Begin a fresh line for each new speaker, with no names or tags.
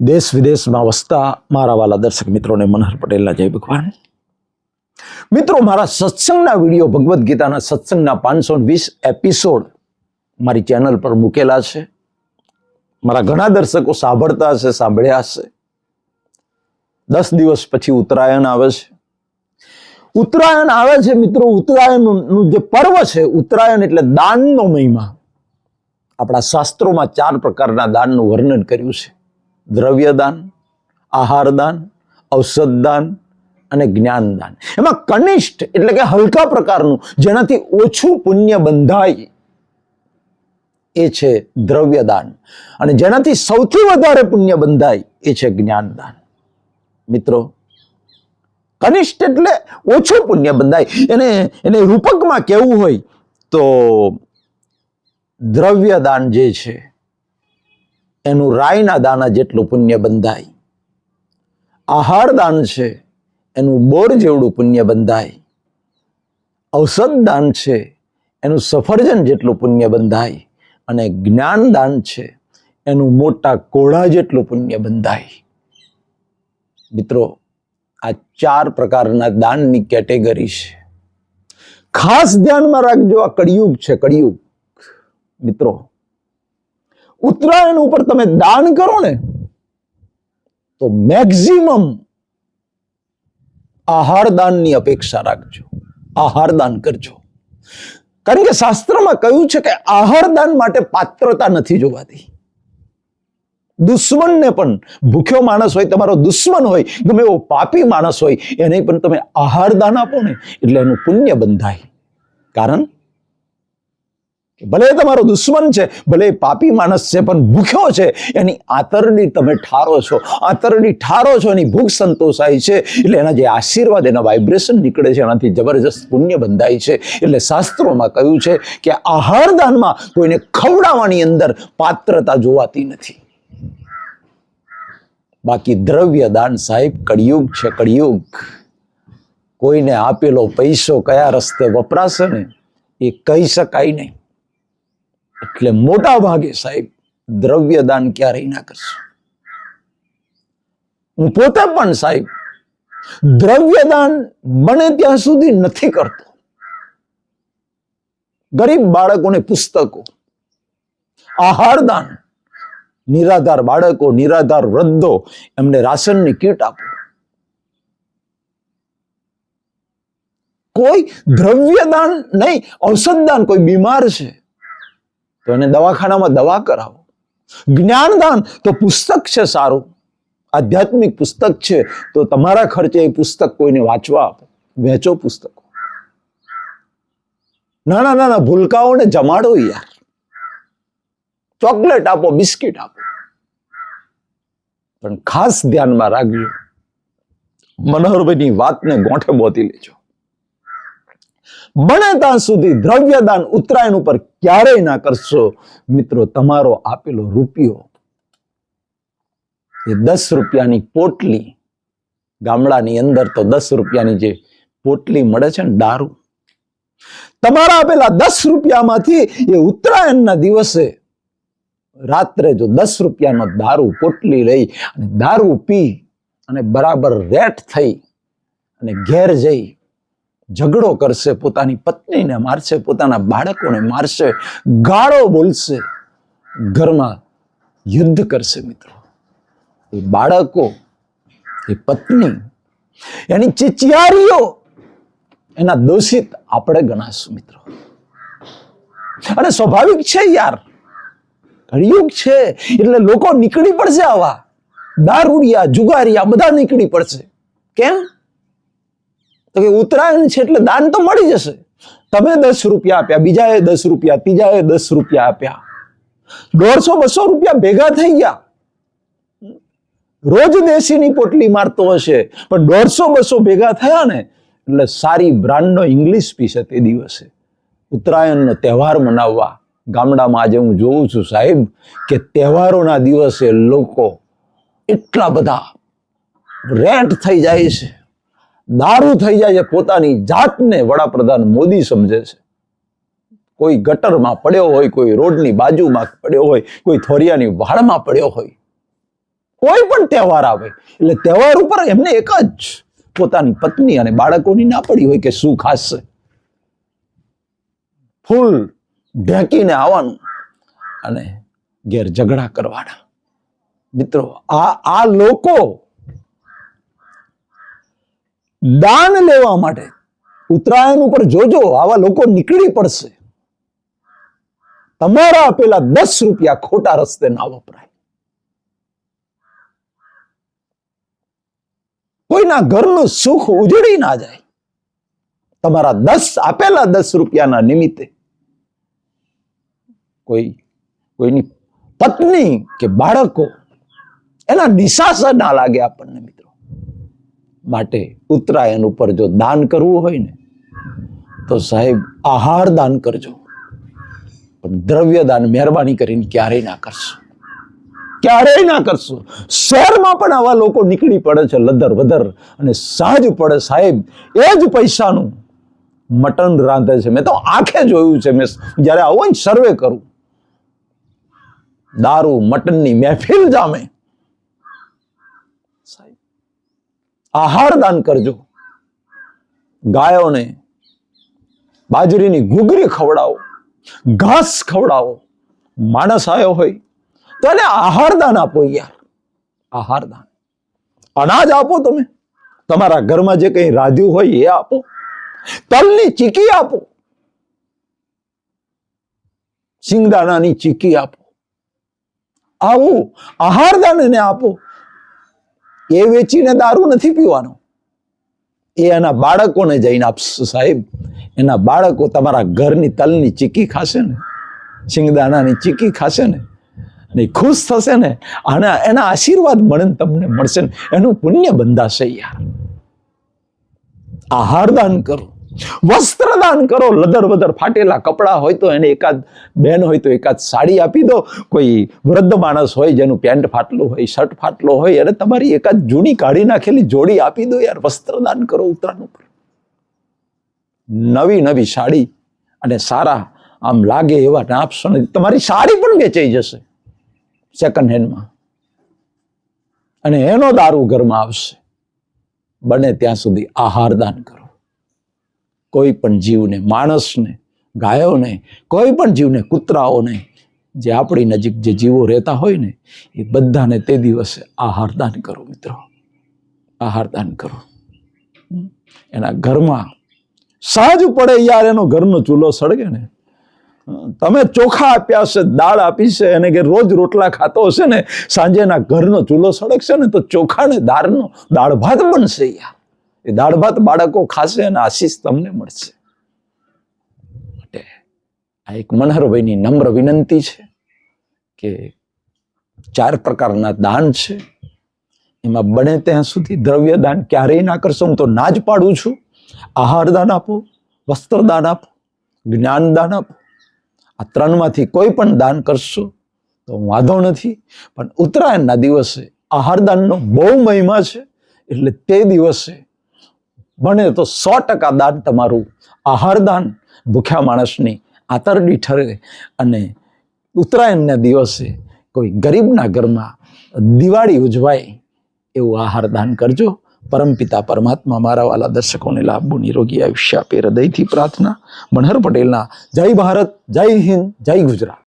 દેશ વિદેશમાં વસતા મારા વાલા દર્શક મિત્રોને મનહર પટેલના જય ભગવાન. મિત્રો, મારા સત્સંગના વિડીયો ભગવદ્ ગીતાના સત્સંગના 520 એપિસોડ મારી ચેનલ પર મૂકેલા છે. મારા ઘણા દર્શકો સાંભળતા હશે, સાંભળ્યા હશે. 10 દિવસ પછી ઉત્તરાયણ આવે છે. ઉત્તરાયણ આવે છે મિત્રો. ઉત્તરાયણનું જે પર્વ છે, ઉત્તરાયણ એટલે દાનનો મહિમા. આપણા શાસ્ત્રોમાં 4 પ્રકારના દાનનું વર્ણન કર્યું છે: દ્રવ્યદાન, આહારદાન, ઔષધદાન અને જ્ઞાનદાન. એમાં કનિષ્ઠ એટલે કે હલકા પ્રકારનું, જેનાથી ઓછું પુણ્ય બંધાય, એ છે દ્રવ્યદાન. અને જેનાથી સૌથી વધારે પુણ્ય બંધાય, એ છે જ્ઞાનદાન. મિત્રો, કનિષ્ઠ એટલે ઓછું પુણ્ય બંધાય. એને રૂપકમાં કેવું હોય તો દ્રવ્યદાન જે છે એનું રાયના દાના જેટલું પુણ્ય બંધાય. આહાર દાન છે એનું બોર જેવડું પુણ્ય બંધાય. ઔષધ દાન છે એનું સફરજન જેટલું પુણ્ય બંધાય. અને જ્ઞાન દાન છે એનું મોટા કોળા જેટલું પુણ્ય બંધાય. મિત્રો, આ 4 પ્રકારના દાનની કેટેગરી છે. ખાસ ધ્યાનમાં રાખજો, આ કળિયુગ છે, કળિયુગ. મિત્રો, ઉત્તરાયણ ઉપર તમે દાન કરો ને તો મેક્સિમમ આહાર દાનની અપેક્ષા રાખજો. આહાર દાન કરજો. કારણ કે શાસ્ત્રમાં કહ્યું છે કે આહાર દાન માટે પાત્રતા નથી જોવાતી. દુશ્મનને પણ, ભૂખ્યો માણસ હોય, તમારો દુશ્મન હોય, ગમે એવો પાપી માણસ હોય, એને પણ તમે આહાર દાન આપો ને એટલે એનું પુણ્ય બંધાય. કારણ ભલે તમારો દુશ્મન છે, ભલે પાપી માણસ છે, પણ ભૂખ્યો છે, એની આંતરડી તમે ઠારો છો. આંતરડી ઠારો છો, એની ભૂખ સંતોષાય છે, એટલે એના જે આશીર્વાદ, એના વાઇબ્રેશન નીકળે છે, એનાથી જબરજસ્ત પુણ્ય બંધાય છે. એટલે શાસ્ત્રોમાં કહ્યું છે કે આહાર દાનમાં કોઈને ખવડાવવાની અંદર પાત્રતા જોવાતી નથી. બાકી દ્રવ્ય દાન, સાહેબ, કળિયુગ છે, કળિયુગ. કોઈને આપેલો પૈસો કયા રસ્તે વપરાશે ને એ કહી શકાય નહીં. એટલે મોટા ભાગે સાહેબ દ્રવ્ય દાન ક્યારેય ના કરશો. હું પોતે પણ સાહેબ દ્રવ્ય દાન બને ત્યાં સુધી નથી કરતો. ગરીબ બાળકોને પુસ્તકો, આહાર દાન, નિરાધાર બાળકો, નિરાધાર વૃદ્ધો, એમને રાશનની કીટ આપો. કોઈ દ્રવ્ય દાન નહીં, ઔષધ દાન. કોઈ બીમાર છે તો એને દવાખાનામાં દવા કરાવો. જ્ઞાનદાન તો પુસ્તક છે સારું, આધ્યાત્મિક પુસ્તક છે, તો તમારા ખર્ચે એ પુસ્તક કોઈને વાંચવા આપો, વેચો પુસ્તકો. નાના નાના ભૂલકાઓને જમાડો યાર. ચોકલેટ આપો, બિસ્કિટ આપો. પણ ખાસ ધ્યાનમાં રાખજો, મનોહરભાઈની વાતને ગોઠે બોતી લેજો. બને ત્યાં સુધી દ્રવ્યદાન ઉત્તરાયણ ઉપર ક્યારેય ના કરશો. મિત્રો, તમારો આપેલો રૂપિયો, એ 10 રૂપિયાની પોટલી, ગામડાની અંદર તો 10 રૂપિયાની જે પોટલી મળે છે ને, દારૂ, તમારા આપેલા 10 રૂપિયામાંથી એ ઉત્તરાયણના દિવસે રાત્રે જો 10 રૂપિયાનો દારૂ પોટલી લઈ અને દારૂ પી અને બરાબર રેટ થઈ અને ઘેર જઈ ઝઘડો કરશે, પોતાની પત્નીને મારશે, પોતાના બાળકોને મારશે, ગાળો બોલશે, ઘરમાં યુદ્ધ કરશે. મિત્રો, એ બાળકો, એ પત્ની, એની ચિચિયારીઓ, એના દોષિત આપણે ગણાશું. મિત્રો, અને સ્વાભાવિક છે યાર, કળિયુગ છે એટલે લોકો નીકળી પડશે. આવા દારૂડિયા, જુગારિયા બધા નીકળી પડશે. કેમ? તો કે ઉત્તરાયણ છે એટલે દાન તો મળી જશે. તમે 10 રૂપિયા આપ્યા, બીજાએ 10 રૂપિયા, ત્રીજાએ 10 રૂપિયા આપ્યા, 150-200 રૂપિયા ભેગા થઈ ગયા. રોજ દેશીની પોટલી મારતો હશે, પણ 150-200 ભેગા થયા ને એટલે સારી બ્રાન્ડનો ઇંગ્લિશ પીશે. તે દિવસે ઉત્તરાયણનો તહેવાર મનાવવા ગામડામાં આજે હું જોઉં છું સાહેબ કે તહેવારોના દિવસે લોકો એટલા બધા રેન્ટ થઈ જાય છે, દારૂ થઈ જાય છે, પોતાની જાતને વડાપ્રધાન મોદી સમજે છે. કોઈ ગટરમાં પડ્યો હોય, કોઈ રોડની બાજુમાં પડ્યો હોય, કોઈ થોરિયાની વાળમાં પડ્યો હોય, કોઈ પણ તહેવાર આવે એટલે તહેવાર ઉપર એમને એક જ પોતાની પત્ની અને બાળકોની ના પડી હોય કે શું ખાશે, ફૂલ ઢેકીને આવવાનું અને ઘેર ઝઘડા કરવાના. મિત્રો, આ લોકો દાન લેવા માટે ઉત્તરાયણ ઉપર જોજો, આવા લોકો નીકળી પડશે. તમારા પેલા 10 રૂપિયા ખોટા રસ્તે ના વપરાય. કોઈના ઘરનું સુખ ઉજળી ના જાય. તમારા આપેલા 10 રૂપિયાના નિમિત્તે કોઈની પત્ની કે બાળકો એના નિશાસા ના લાગે આપણને. મિત્રો, માટે ઉત્તરાયણ ઉપર જો દાન કરવું હોય ને તો સાહેબ આહાર દાન કરજો, પણ દ્રવ્ય દાન મહેરબાની કરીને ક્યારેય ના કરશો, ક્યારેય ના કરશો. શહેરમાં પણ આવા લોકો નીકળી પડે છે લદર વદર, અને સાંજ પડે સાહેબ એ જ પૈસાનું મટન રાંધે છે. મેં તો આંખે જોયું છે. મેં જયારે આવું ને સર્વે કરું, દારૂ મટનની મહેફિલ જામે. સાહેબ, આહાર દાન કરજો. ગાયોને બાજરીની ઘૂઘરી ખવડાવો, ઘાસ ખવડાવો. માણસ આવ્યો હોય તો એને આહાર દાન આપો યાર, આહાર દાન. અનાજ આપો, તમે તમારા ઘરમાં જે કંઈ રાધ્યું હોય એ આપો, તલની ચીકી આપો, સિંગદાણાની ચીકી આપો. આવું આહાર દાન એને આપો. એ વેચીને દારૂ નથી પીવાનો, એ એના બાળકોને જઈને આપશે. સાહેબ, એના બાળકો તમારા ઘરની તલની ચીકી ખાશે ને, સિંગદાણાની ચીકી ખાશે ને, અને ખુશ થશે ને, અને એના આશીર્વાદ મળે ને તમને મળશે ને, એનું પુણ્ય બંધાશે યાર. આહાર દાન કરો, વસ્ત્ર દાન કરો. લદર વદર ફાટેલા કપડા હોય તો એને એકાદ બેન હોય તો એકાદ સાડી આપી દો. કોઈ વૃદ્ધ માણસ હોય જેનું પેન્ટ ફાટલું હોય, શર્ટ ફાટલો હોય, એને તમારી એકાદ જૂની કાઢી નાખેલી જોડી આપી દો યાર. વસ્ત્ર દાન કરો ઉત્તરાયણ ઉપર. નવી નવી સાડી અને સારા આમ લાગે એવા આપશો ને, તમારી સાડી પણ વેચાઈ જશે સેકન્ડ હેન્ડમાં, અને એનો દારૂ ઘરમાં આવશે. બને ત્યાં સુધી આહાર દાન કરો. કોઈ પણ જીવને, માણસને, ગાયોને, કોઈ પણ જીવને, કૂતરાઓને, જે આપણી નજીક જે જીવો રહેતા હોય ને, એ બધાને તે દિવસે આહાર દાન કરો. મિત્રો, આહાર દાન કરો. એના ઘરમાં સાંજ પડે યાર, એનો ઘરનો ચૂલો સળગે ને, તમે ચોખા આપ્યા હશે, દાળ આપી છે, એને કે રોજ રોટલા ખાતો હશે ને, સાંજે એના ઘરનો ચૂલો સળગશે ને તો ચોખા ને દાળ ભાત બનશે યાર. એ દાળ ભાત બાળકો ખાશે અને આશીષ તમને મળશે. માટે આ એક મનહરભાઈની નમ્ર વિનંતી છે કે 4 પ્રકારના દાન છે, એમાં બને ત્યાં સુધી દ્રવ્ય દાન ક્યારેય ના કરશો. હું તો ના જ પાડું છું. આહાર દાન આપો, વસ્ત્ર દાન આપો, જ્ઞાન દાન આપો. આ 3માંથી કોઈ પણ દાન કરશો તો વાંધો નથી. પણ ઉત્તરાયણના દિવસે આહાર દાનનો બહુ મહિમા છે. એટલે તે દિવસે બને તો 100% દાન તમારું આહાર દાન ભૂખ્યા માણસની આંતરડી ઠરે. અને ઉત્તરાયણના દિવસે કોઈ ગરીબના ઘરમાં દિવાળી ઉજવાય એવું આહાર દાન કરજો. પરમપિતા પરમાત્મા મારા વાલા દર્શકોને લાંબુ નિરોગી આયુષ્ય આપે. હૃદયથી પ્રાર્થના. મનહર પટેલના જય ભારત, જય હિન્દ, જય ગુજરાત.